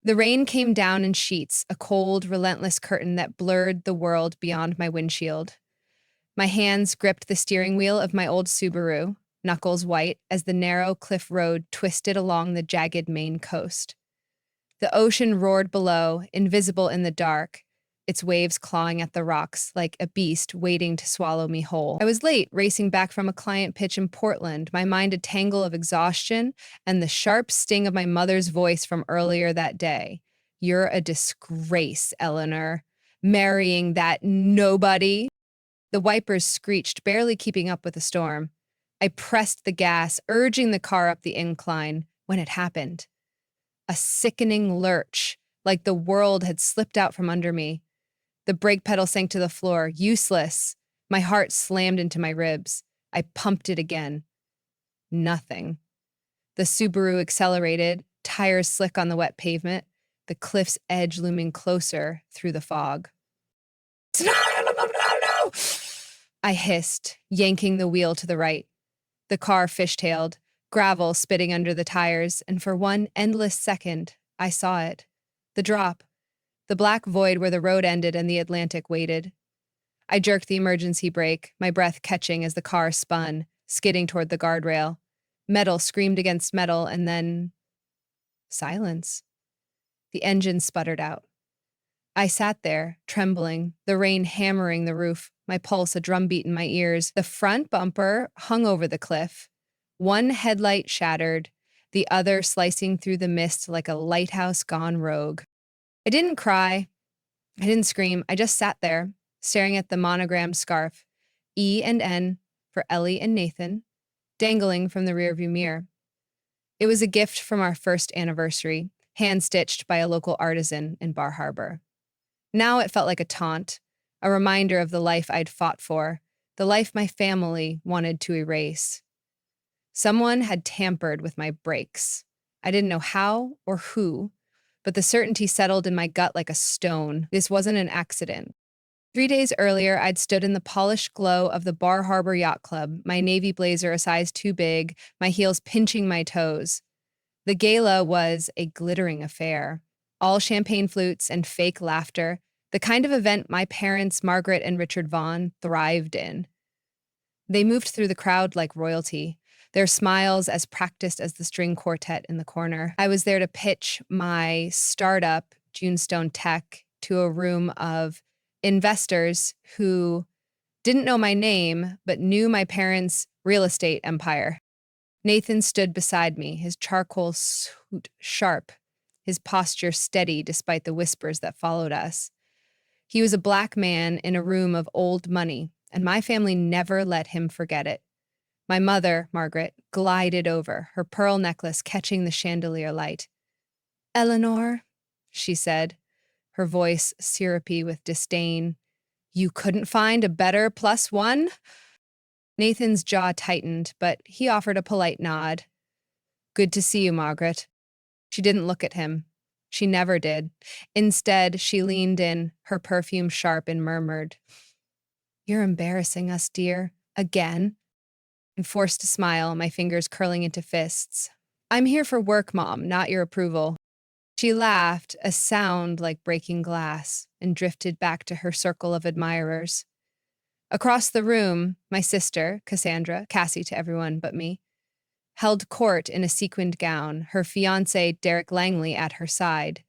The rain came down in sheets, a cold, relentless curtain that blurred the world beyond my windshield. My hands gripped the steering wheel of my old Subaru, knuckles white, as the narrow cliff road twisted along the jagged Maine coast. The ocean roared below, invisible in the dark, its waves clawing at the rocks like a beast waiting to swallow me whole. I was late, racing back from a client pitch in Portland, my mind a tangle of exhaustion and the sharp sting of my mother's voice from earlier that day. You're a disgrace, Eleanor. Marrying that nobody. The wipers screeched, barely keeping up with the storm. I pressed the gas, urging the car up the incline, when it happened. A sickening lurch, like the world had slipped out from under me. The brake pedal sank to the floor, useless. My heart slammed into my ribs. I pumped it again. Nothing. The Subaru accelerated, tires slick on the wet pavement, the cliff's edge looming closer through the fog. No! I hissed, yanking the wheel to the right. The car fishtailed, gravel spitting under the tires, and for one endless second, I saw it. The drop. The black void where the road ended and the Atlantic waited. I jerked the emergency brake, my breath catching as the car spun, skidding toward the guardrail. Metal screamed against metal, and then silence. The engine sputtered out. I sat there, trembling, the rain hammering the roof, my pulse a drumbeat in my ears. The front bumper hung over the cliff, one headlight shattered, the other slicing through the mist like a lighthouse gone rogue. I didn't cry. I didn't scream. I just sat there, staring at the monogrammed scarf, E and N for Ellie and Nathan, dangling from the rearview mirror. It was a gift from our first anniversary, hand-stitched by a local artisan in Bar Harbor. Now it felt like a taunt, a reminder of the life I'd fought for, the life my family wanted to erase. Someone had tampered with my brakes. I didn't know how or who, but the certainty settled in my gut like a stone. This wasn't an accident. 3 days earlier, I'd stood in the polished glow of the Bar Harbor Yacht Club, my navy blazer a size too big, my heels pinching my toes. The gala was a glittering affair. All champagne flutes and fake laughter, the kind of event my parents, Margaret and Richard Vaughn, thrived in. They moved through the crowd like royalty, their smiles as practiced as the string quartet in the corner. I was there to pitch my startup, Junestone Tech, to a room of investors who didn't know my name, but knew my parents' real estate empire. Nathan stood beside me, his charcoal suit sharp, his posture steady despite the whispers that followed us. He was a black man in a room of old money, and my family never let him forget it. My mother, Margaret, glided over, her pearl necklace catching the chandelier light. "Eleanor," she said, her voice syrupy with disdain, "you couldn't find a better +1?" Nathan's jaw tightened, but he offered a polite nod. "Good to see you, Margaret." She didn't look at him. She never did. Instead, she leaned in, her perfume sharp, and murmured, "You're embarrassing us, dear. Again." And forced a smile, my fingers curling into fists. "I'm here for work, Mom, not your approval." She laughed, a sound like breaking glass, and drifted back to her circle of admirers. Across the room, my sister, Cassandra, Cassie to everyone but me, held court in a sequined gown, her fiancé, Derek Langley, at her side.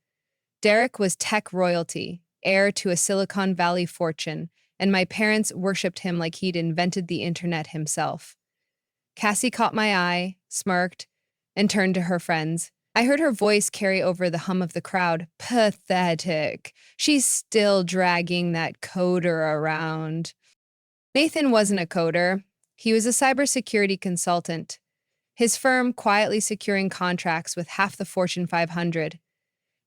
Derek was tech royalty, heir to a Silicon Valley fortune, and my parents worshipped him like he'd invented the internet himself. Cassie caught my eye, smirked, and turned to her friends. I heard her voice carry over the hum of the crowd. "Pathetic. She's still dragging that coder around." Nathan wasn't a coder. He was a cybersecurity consultant, his firm quietly securing contracts with half the Fortune 500.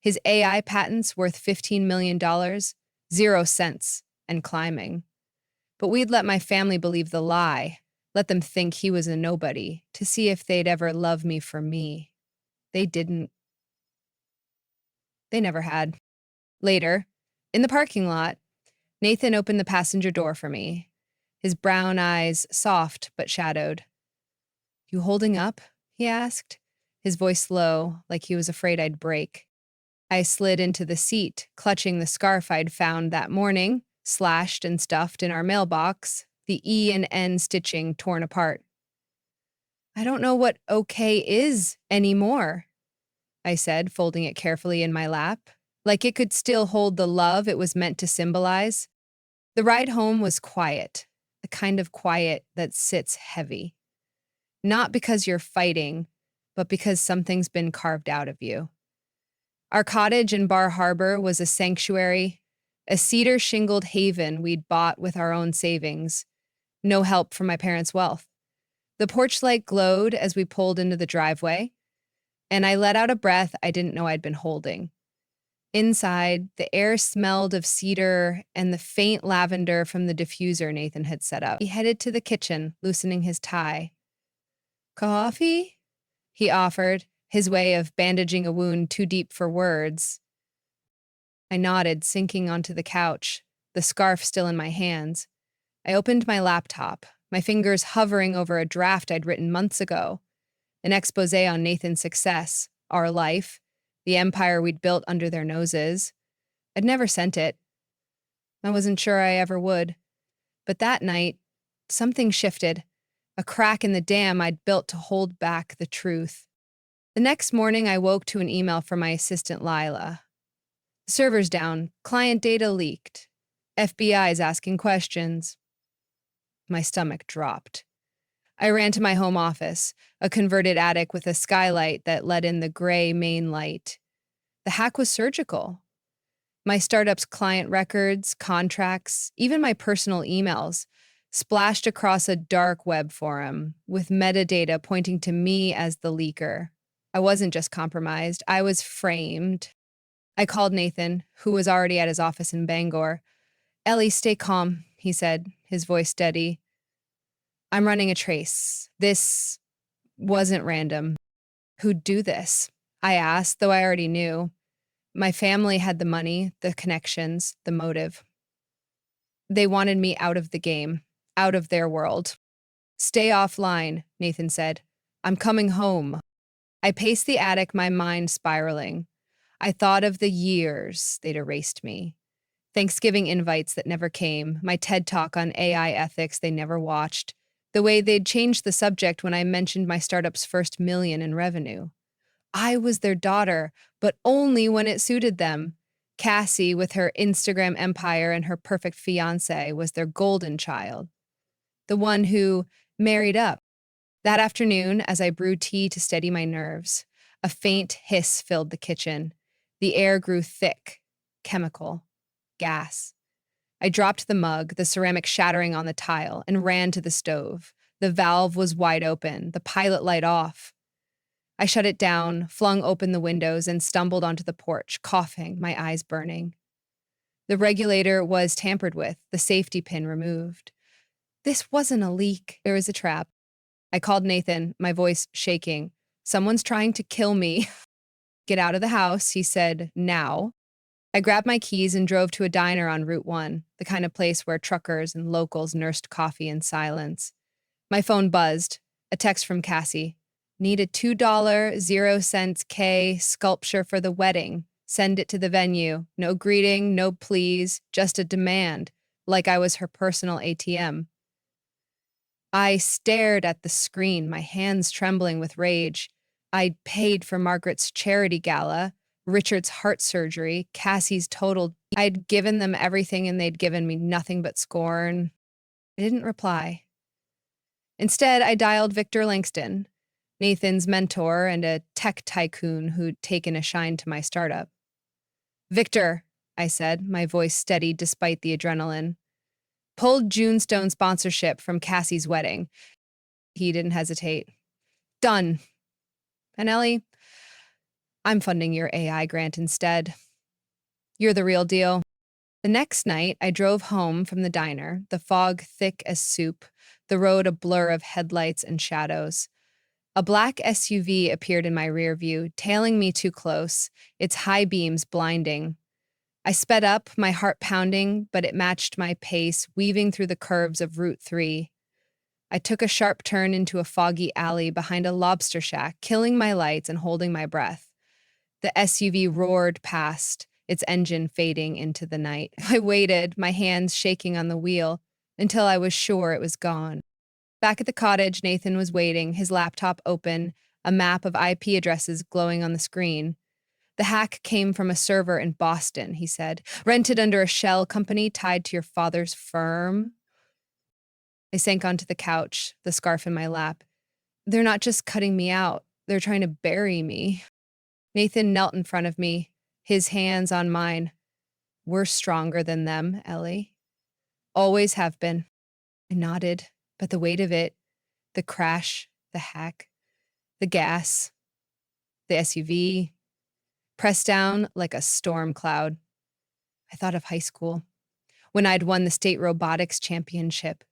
His AI patents worth $15 million, 0 cents, and climbing. But we'd let my family believe the lie, let them think he was a nobody, to see if they'd ever love me for me. They didn't. They never had. Later, in the parking lot, Nathan opened the passenger door for me, his brown eyes soft but shadowed. "You holding up?" he asked, his voice low, like he was afraid I'd break. I slid into the seat, clutching the scarf I'd found that morning, slashed and stuffed in our mailbox, the E and N stitching torn apart. I don't know what okay is anymore, I said, folding it carefully in my lap, like it could still hold the love it was meant to symbolize. The ride home was quiet, the kind of quiet that sits heavy. Not because you're fighting, but because something's been carved out of you. Our cottage in Bar Harbor was a sanctuary, a cedar shingled haven we'd bought with our own savings. No help from my parents' wealth. The porch light glowed as we pulled into the driveway, and I let out a breath I didn't know I'd been holding. Inside, the air smelled of cedar and the faint lavender from the diffuser Nathan had set up. He headed to the kitchen, loosening his tie. Coffee? He offered, his way of bandaging a wound too deep for words. I nodded, sinking onto the couch, the scarf still in my hands. I opened my laptop, my fingers hovering over a draft I'd written months ago, an expose on Nathan's success, our life, the empire we'd built under their noses. I'd never sent it. I wasn't sure I ever would. But that night, something shifted, a crack in the dam I'd built to hold back the truth. The next morning, I woke to an email from my assistant, Lila. Server's down, client data leaked. FBI's asking questions. My stomach dropped. I ran to my home office, a converted attic with a skylight that let in the gray main light. The hack was surgical. My startup's client records, contracts, even my personal emails splashed across a dark web forum with metadata pointing to me as the leaker. I wasn't just compromised, I was framed. I called Nathan, who was already at his office in Bangor. Ellie, stay calm, he said, his voice steady. I'm running a trace. This wasn't random. Who'd do this? I asked, though I already knew. My family had the money, the connections, the motive. They wanted me out of the game, out of their world. Stay offline, Nathan said. I'm coming home. I paced the attic, my mind spiraling. I thought of the years they'd erased me. Thanksgiving invites that never came, my TED Talk on AI ethics they never watched, the way they'd changed the subject when I mentioned my startup's first million in revenue. I was their daughter, but only when it suited them. Cassie, with her Instagram empire and her perfect fiance, was their golden child. The one who married up. That afternoon, as I brewed tea to steady my nerves, a faint hiss filled the kitchen. The air grew thick, chemical, gas. I dropped the mug, the ceramic shattering on the tile, and ran to the stove. The valve was wide open, the pilot light off. I shut it down, flung open the windows, and stumbled onto the porch, coughing, my eyes burning. The regulator was tampered with, the safety pin removed. This wasn't a leak, there was a trap. I called Nathan, my voice shaking. Someone's trying to kill me. Get out of the house, he said, now. I grabbed my keys and drove to a diner on Route 1, the kind of place where truckers and locals nursed coffee in silence. My phone buzzed, a text from Cassie. Need a $2, 0 K sculpture for the wedding. Send it to the venue. No greeting, no please, just a demand, like I was her personal ATM. I stared at the screen, my hands trembling with rage. I'd paid for Margaret's charity gala, Richard's heart surgery, Cassie's total. I'd given them everything and they'd given me nothing but scorn. I didn't reply. Instead, I dialed Victor Langston, Nathan's mentor and a tech tycoon who'd taken a shine to my startup. Victor, I said, my voice steady despite the adrenaline. Pulled Junestone sponsorship from Cassie's wedding. He didn't hesitate. Done. And Ellie, I'm funding your AI grant instead. You're the real deal. The next night, I drove home from the diner, the fog thick as soup, the road a blur of headlights and shadows. A black SUV appeared in my rear view, tailing me too close, its high beams blinding. I sped up, my heart pounding, but it matched my pace, weaving through the curves of Route 3. I took a sharp turn into a foggy alley behind a lobster shack, killing my lights and holding my breath. The SUV roared past, its engine fading into the night. I waited, my hands shaking on the wheel, until I was sure it was gone. Back at the cottage, Nathan was waiting, his laptop open, a map of IP addresses glowing on the screen. The hack came from a server in Boston, he said, rented under a shell company tied to your father's firm. I sank onto the couch, the scarf in my lap. They're not just cutting me out, they're trying to bury me. Nathan knelt in front of me, his hands on mine. We're stronger than them, Ellie. Always have been. I nodded, but the weight of it, the crash, the hack, the gas, the SUV, pressed down like a storm cloud. I thought of high school, when I'd won the state robotics championship,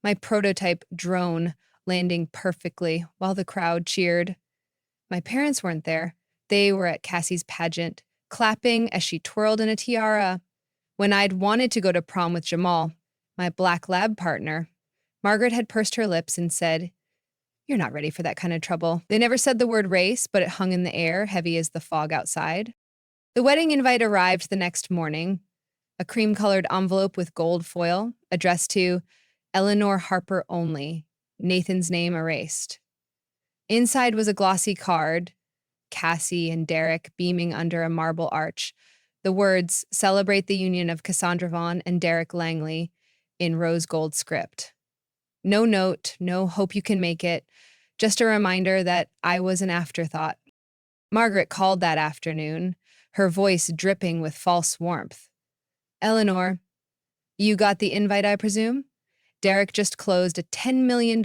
my prototype drone landing perfectly while the crowd cheered. My parents weren't there. They were at Cassie's pageant, clapping as she twirled in a tiara. When I'd wanted to go to prom with Jamal, my black lab partner, Margaret had pursed her lips and said, "You're not ready for that kind of trouble." They never said the word race, but it hung in the air, heavy as the fog outside. The wedding invite arrived the next morning, a cream-colored envelope with gold foil, addressed to Eleanor Harper only, Nathan's name erased. Inside was a glossy card, Cassie and Derek beaming under a marble arch, the words, "Celebrate the union of Cassandra Vaughn and Derek Langley," in rose gold script. No note, no hope you can make it, just a reminder that I was an afterthought. Margaret called that afternoon, her voice dripping with false warmth. "Eleanor, you got the invite, I presume? Derek just closed a $10 million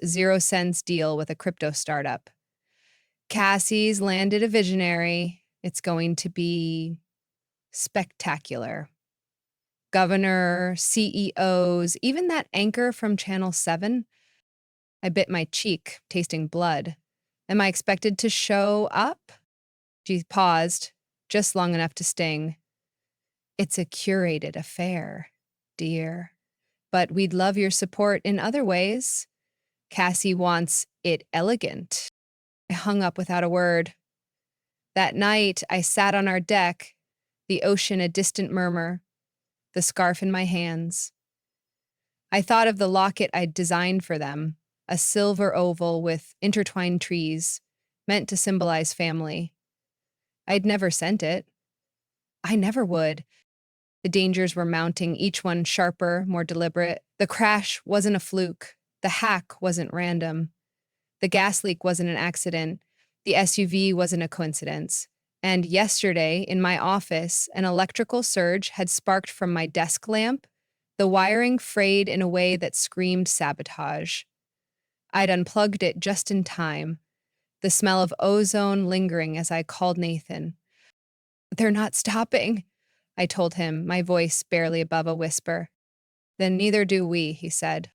0 cents deal with a crypto startup. Cassie's landed a visionary. It's going to be spectacular. Governor, CEOs, even that anchor from Channel 7. I bit my cheek, tasting blood. Am I expected to show up? She paused, just long enough to sting. It's a curated affair, dear. But we'd love your support in other ways. Cassie wants it elegant. I hung up without a word. That night, I sat on our deck, the ocean a distant murmur, the scarf in my hands. I thought of the locket I'd designed for them, a silver oval with intertwined trees, meant to symbolize family. I'd never sent it. I never would. The dangers were mounting, each one sharper, more deliberate. The crash wasn't a fluke. The hack wasn't random. The gas leak wasn't an accident. The SUV wasn't a coincidence. And yesterday, in my office, an electrical surge had sparked from my desk lamp, the wiring frayed in a way that screamed sabotage. I'd unplugged it just in time, the smell of ozone lingering as I called Nathan. "They're not stopping," I told him, my voice barely above a whisper. "Then neither do we," he said.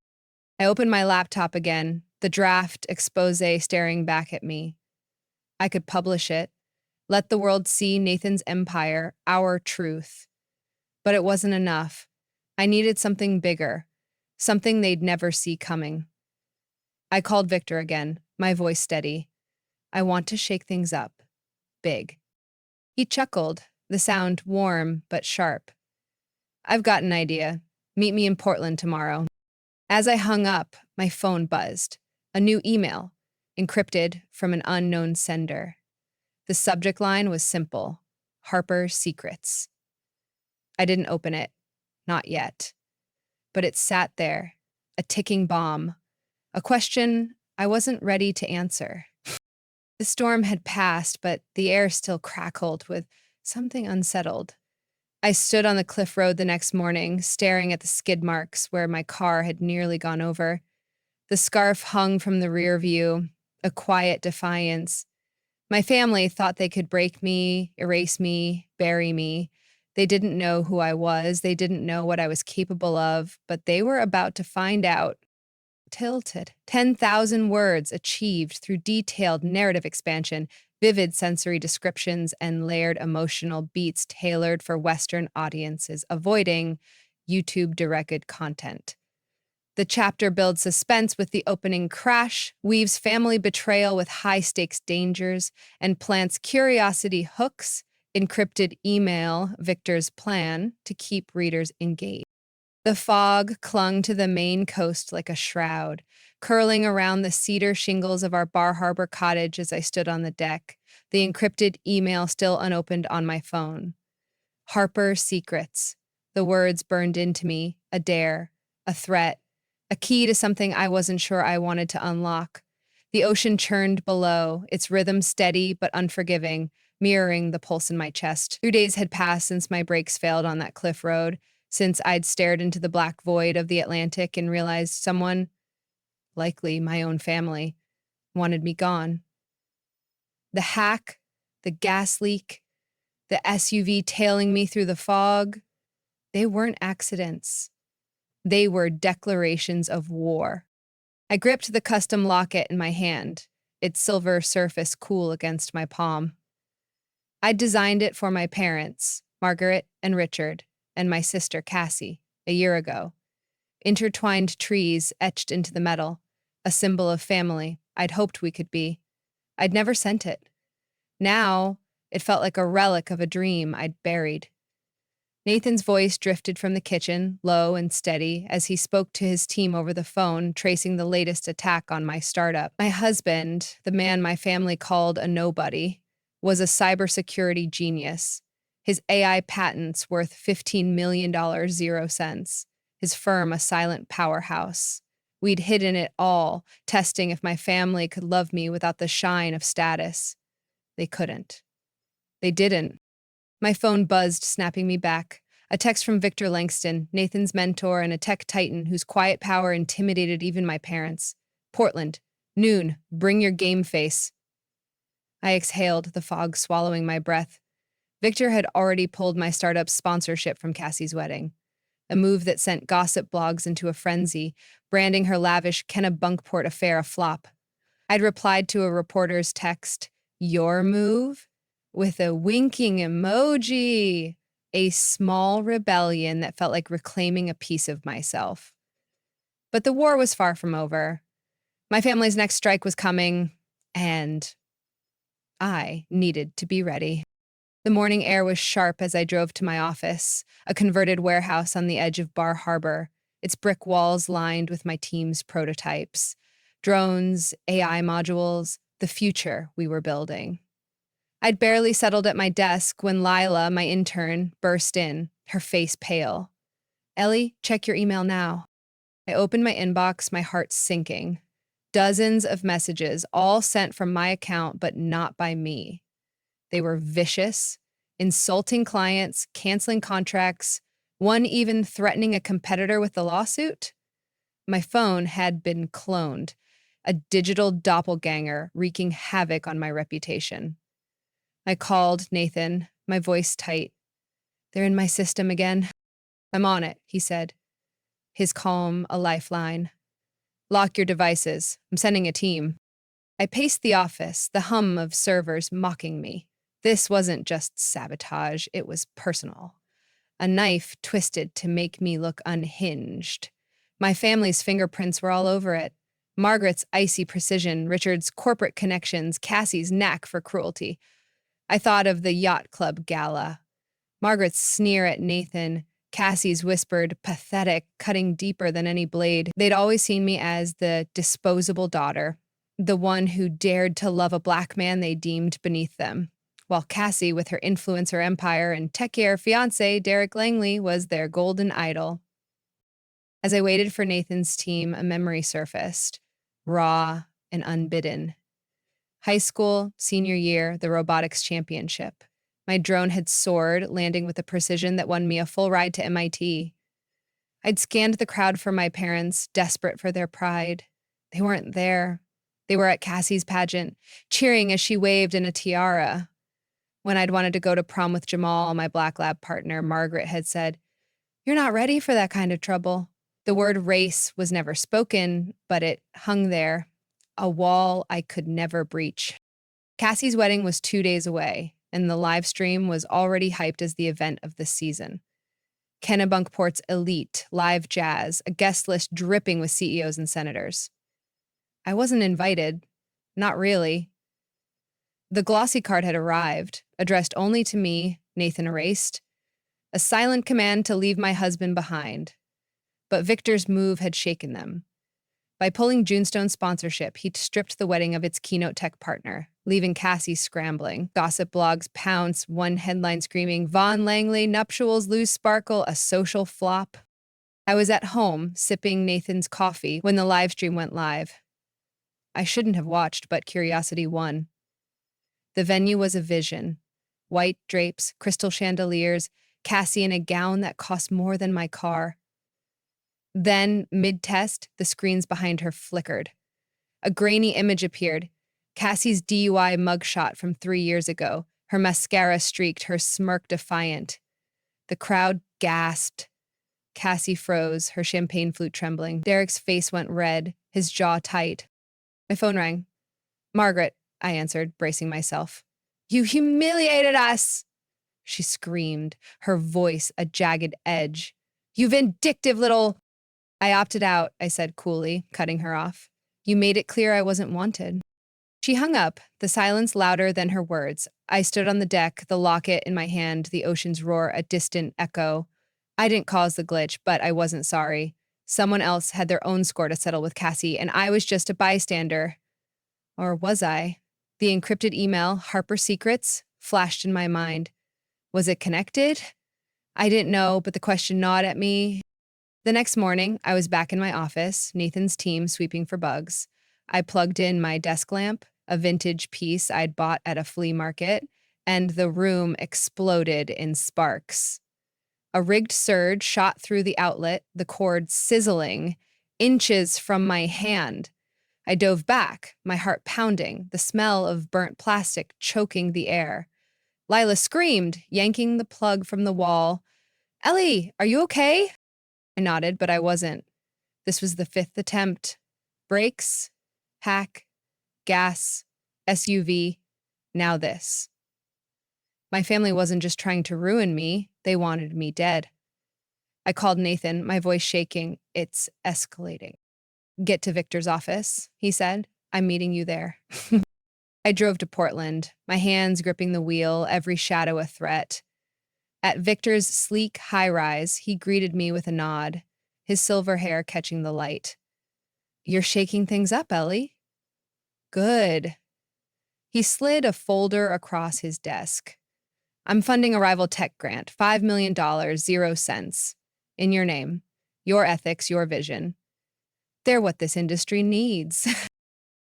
I opened my laptop again, the draft expose staring back at me. I could publish it, let the world see Nathan's empire, our truth. But it wasn't enough. I needed something bigger, something they'd never see coming. I called Victor again, my voice steady. "I want to shake things up. Big." He chuckled, the sound warm but sharp. "I've got an idea. Meet me in Portland tomorrow." As I hung up, my phone buzzed. A new email, encrypted from an unknown sender. The subject line was simple: Harper's Secrets. I didn't open it. Not yet. But it sat there, a ticking bomb, a question I wasn't ready to answer. The storm had passed, but the air still crackled with something unsettled. I stood on the cliff road the next morning, staring at the skid marks where my car had nearly gone over. The scarf hung from the rear view, a quiet defiance. My family thought they could break me, erase me, bury me. They didn't know who I was. They didn't know what I was capable of, but they were about to find out. Tilted. 10,000 words achieved through detailed narrative expansion, vivid sensory descriptions, and layered emotional beats tailored for Western audiences, avoiding YouTube-directed content. The chapter builds suspense with the opening crash, weaves family betrayal with high stakes dangers, and plants curiosity hooks, encrypted email Victor's plan to keep readers engaged. The fog clung to the Maine coast like a shroud, curling around the cedar shingles of our Bar Harbor cottage as I stood on the deck, the encrypted email still unopened on my phone. Harper's secrets. The words burned into me, a dare, a threat, a key to something I wasn't sure I wanted to unlock. The ocean churned below, its rhythm steady but unforgiving, mirroring the pulse in my chest. 2 days had passed since my brakes failed on that cliff road, since I'd stared into the black void of the Atlantic and realized someone, likely my own family, wanted me gone. The hack, the gas leak, the SUV tailing me through the fog, they weren't accidents. They were declarations of war. I gripped the custom locket in my hand, its silver surface cool against my palm. I'd designed it for my parents, Margaret and Richard, and my sister Cassie, a year ago. Intertwined trees etched into the metal, a symbol of family I'd hoped we could be. I'd never sent it. Now, it felt like a relic of a dream I'd buried. Nathan's voice drifted from the kitchen, low and steady, as he spoke to his team over the phone, tracing the latest attack on my startup. My husband, the man my family called a nobody, was a cybersecurity genius. His AI patents worth $15 million 0 cents. His firm a silent powerhouse. We'd hidden it all, testing if my family could love me without the shine of status. They couldn't. They didn't. My phone buzzed, snapping me back. A text from Victor Langston, Nathan's mentor and a tech titan whose quiet power intimidated even my parents. Portland, noon, bring your game face. I exhaled, the fog swallowing my breath. Victor had already pulled my startup's sponsorship from Cassie's wedding, a move that sent gossip blogs into a frenzy, branding her lavish Kennebunkport affair a flop. I'd replied to a reporter's text, "Your move?" with a winking emoji, a small rebellion that felt like reclaiming a piece of myself. But the war was far from over. My family's next strike was coming, and I needed to be ready. The morning air was sharp as I drove to my office, a converted warehouse on the edge of Bar Harbor, its brick walls lined with my team's prototypes. Drones, AI modules, the future we were building. I'd barely settled at my desk when Lila, my intern, burst in, her face pale. "Ellie, check your email now." I opened my inbox, my heart sinking. Dozens of messages, all sent from my account, but not by me. They were vicious, insulting clients, canceling contracts, one even threatening a competitor with a lawsuit. My phone had been cloned, a digital doppelganger wreaking havoc on my reputation. I called Nathan, my voice tight. "They're in my system again." "I'm on it," he said, his calm a lifeline. "Lock your devices. I'm sending a team." I paced the office, the hum of servers mocking me. This wasn't just sabotage, it was personal. A knife twisted to make me look unhinged. My family's fingerprints were all over it. Margaret's icy precision, Richard's corporate connections, Cassie's knack for cruelty. I thought of the yacht club gala. Margaret's sneer at Nathan, Cassie's whispered, pathetic, cutting deeper than any blade. They'd always seen me as the disposable daughter, the one who dared to love a black man they deemed beneath them, while Cassie, with her influencer empire and tech-heir fiancé, Derek Langley, was their golden idol. As I waited for Nathan's team, a memory surfaced, raw and unbidden. High school, senior year, the robotics championship. My drone had soared, landing with a precision that won me a full ride to MIT. I'd scanned the crowd for my parents, desperate for their pride. They weren't there. They were at Cassie's pageant, cheering as she waved in a tiara. When I'd wanted to go to prom with Jamal, my black lab partner, Margaret had said, "You're not ready for that kind of trouble." The word race was never spoken, but it hung there, a wall I could never breach. Cassie's wedding was 2 days away, and the live stream was already hyped as the event of the season. Kennebunkport's elite, live jazz, a guest list dripping with CEOs and senators. I wasn't invited. Not really. The glossy card had arrived, addressed only to me, Nathan erased, a silent command to leave my husband behind. But Victor's move had shaken them. By pulling Junestone's sponsorship, he'd stripped the wedding of its keynote tech partner, leaving Cassie scrambling. Gossip blogs pounce, one headline screaming, Von Langley, nuptials lose sparkle, a social flop. I was at home, sipping Nathan's coffee, when the live stream went live. I shouldn't have watched, but curiosity won. The venue was a vision. White drapes, crystal chandeliers, Cassie in a gown that cost more than my car. Then, mid-test, the screens behind her flickered. A grainy image appeared, Cassie's DUI mugshot from 3 years ago, her mascara streaked, her smirk defiant. The crowd gasped. Cassie froze, her champagne flute trembling. Derek's face went red, his jaw tight. My phone rang. Margaret, I answered, bracing myself. You humiliated us! She screamed, her voice a jagged edge. You vindictive little... I opted out, I said coolly, cutting her off. You made it clear I wasn't wanted. She hung up, the silence louder than her words. I stood on the deck, the locket in my hand, the ocean's roar a distant echo. I didn't cause the glitch, but I wasn't sorry. Someone else had their own score to settle with Cassie, and I was just a bystander. Or was I? The encrypted email, Harper Secrets, flashed in my mind. Was it connected? I didn't know, but the question gnawed at me. The next morning, I was back in my office, Nathan's team sweeping for bugs. I plugged in my desk lamp, a vintage piece I'd bought at a flea market, and the room exploded in sparks. A rigged surge shot through the outlet, the cord sizzling, inches from my hand. I dove back, my heart pounding, the smell of burnt plastic choking the air. Lila screamed, yanking the plug from the wall. Ellie, are you okay? I nodded, but I wasn't. This was the 5th attempt. Brakes, hack, gas, SUV, now this. My family wasn't just trying to ruin me, they wanted me dead. I called Nathan, my voice shaking. It's escalating. Get to Victor's office, he said. I'm meeting you there. I drove to Portland, my hands gripping the wheel, every shadow a threat. At Victor's sleek high-rise, he greeted me with a nod, his silver hair catching the light. You're shaking things up, Ellie. Good. He slid a folder across his desk. I'm funding a rival tech grant, $5 million, 0 cents. In your name. Your ethics, your vision. They're what this industry needs.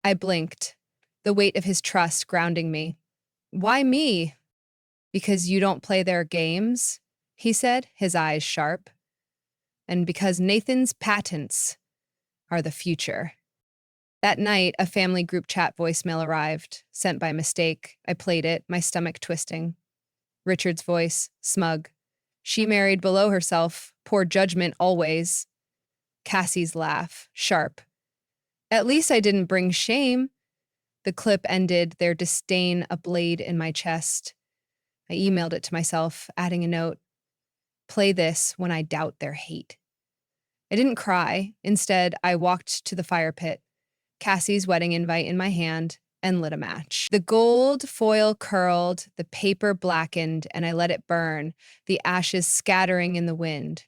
I blinked, the weight of his trust grounding me. Why me? Because you don't play their games, he said, his eyes sharp. And because Nathan's patents are the future. That night, a family group chat voicemail arrived, sent by mistake. I played it, my stomach twisting. Richard's voice, smug. She married below herself, poor judgment always. Cassie's laugh, sharp. At least I didn't bring shame. The clip ended, their disdain a blade in my chest. I emailed it to myself, adding a note. Play this when I doubt their hate. I didn't cry. Instead, I walked to the fire pit, Cassie's wedding invite in my hand, and lit a match. The gold foil curled, the paper blackened, and I let it burn, the ashes scattering in the wind.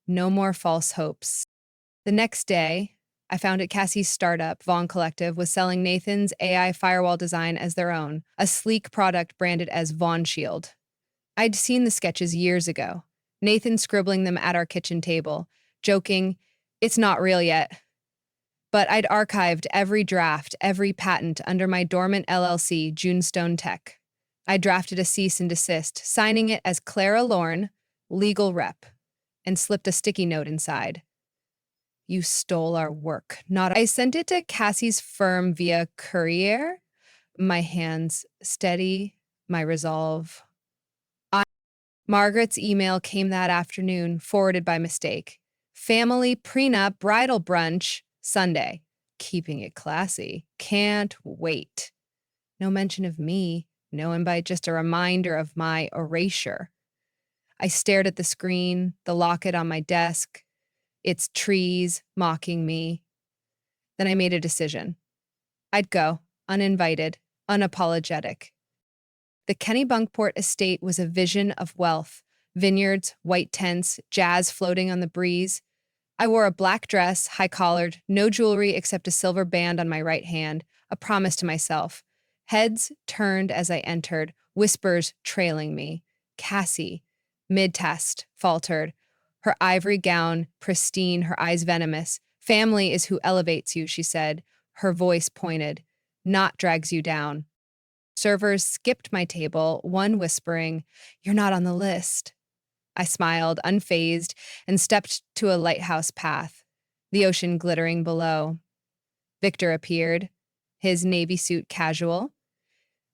No more false hopes. The next day, I found Cassie's startup, Vaughn Collective, was selling Nathan's AI firewall design as their own, a sleek product branded as Vaughn Shield. I'd seen the sketches years ago, Nathan scribbling them at our kitchen table, joking, it's not real yet. But I'd archived every draft, every patent under my dormant LLC, Junestone Tech. I drafted a cease and desist, signing it as Clara Lorne, legal rep, and slipped a sticky note inside. You stole our work, not... I sent it to Cassie's firm via courier, my hands steady, my resolve. Margaret's email came that afternoon, forwarded by mistake. Family prenup bridal brunch, Sunday. Keeping it classy. Can't wait. No mention of me, no invite, just a reminder of my erasure. I stared at the screen, the locket on my desk, its trees mocking me. Then I made a decision. I'd go, uninvited, unapologetic. The Kennebunkport estate was a vision of wealth, vineyards, white tents, jazz floating on the breeze. I wore a black dress, high-collared, no jewelry except a silver band on my right hand, a promise to myself. Heads turned as I entered, whispers trailing me. Cassie, mid-test, faltered. Her ivory gown, pristine, her eyes venomous. Family is who elevates you, she said. Her voice pointed. Not drags you down. Servers skipped my table, one whispering, "You're not on the list." I smiled, unfazed, and stepped to a lighthouse path, the ocean glittering below. Victor appeared, his navy suit casual,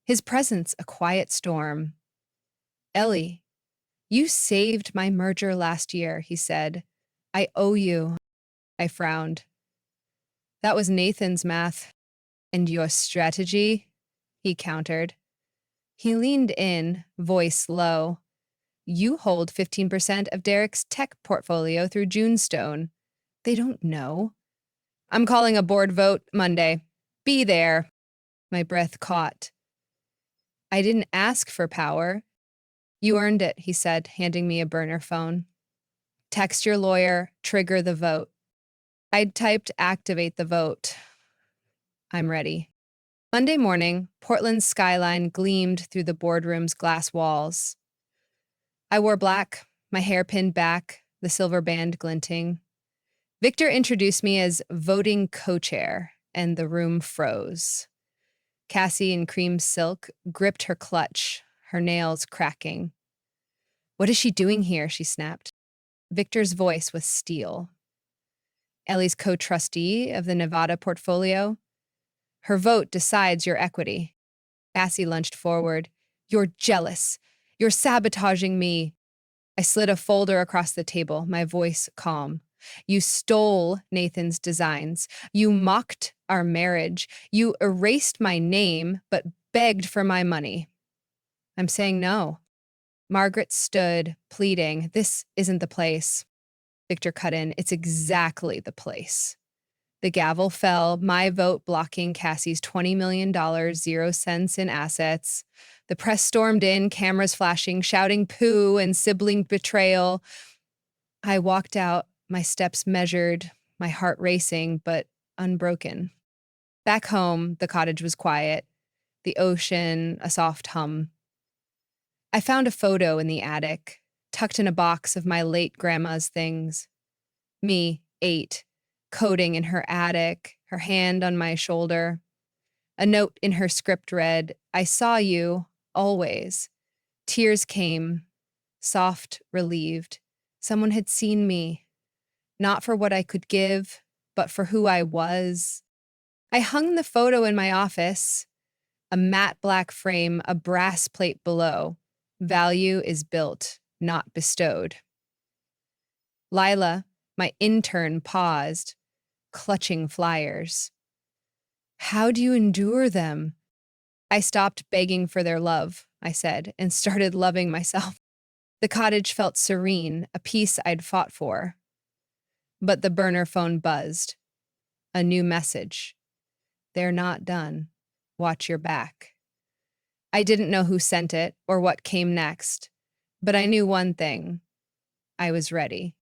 his presence a quiet storm. "Ellie, you saved my merger last year," he said. "I owe you." I frowned. "That was Nathan's math." "And your strategy?" he countered. He leaned in, voice low. "You hold 15% of Derek's tech portfolio through Junestone. They don't know." "I'm calling a board vote Monday. Be there." My breath caught. "I didn't ask for power." "You earned it," he said, handing me a burner phone. "Text your lawyer, trigger the vote." I'd typed activate the vote. I'm ready. Monday morning, Portland's skyline gleamed through the boardroom's glass walls. I wore black, my hair pinned back, the silver band glinting. Victor introduced me as voting co-chair, and the room froze. Cassie in cream silk gripped her clutch, her nails cracking. "What is she doing here?" she snapped. Victor's voice was steel. "Ellie's co-trustee of the Nevada portfolio. Her vote decides your equity." Cassie lunged forward. "You're jealous. You're sabotaging me." I slid a folder across the table, my voice calm. "You stole Nathan's designs. You mocked our marriage. You erased my name, but begged for my money." "I'm saying no." Margaret stood, pleading. "This isn't the place." Victor cut in. "It's exactly the place." The gavel fell, my vote blocking Cassie's $20 million, 0 cents in assets. The press stormed in, cameras flashing, shouting poo and sibling betrayal. I walked out, my steps measured, my heart racing, but unbroken. Back home, the cottage was quiet, the ocean a soft hum. I found a photo in the attic, tucked in a box of my late grandma's things. Me, 8, coding in her attic, her hand on my shoulder. A note in her script read, "I saw you, always." Tears came, soft, relieved. Someone had seen me, not for what I could give, but for who I was. I hung the photo in my office, a matte black frame, a brass plate below. Value is built, not bestowed. Lila, my intern, paused, clutching flyers. "How do you endure them?" "I stopped begging for their love," I said, and started loving myself. The cottage felt serene, a peace I'd fought for. But the burner phone buzzed. A new message. "They're not done. Watch your back." I didn't know who sent it or what came next, but I knew one thing. I was ready.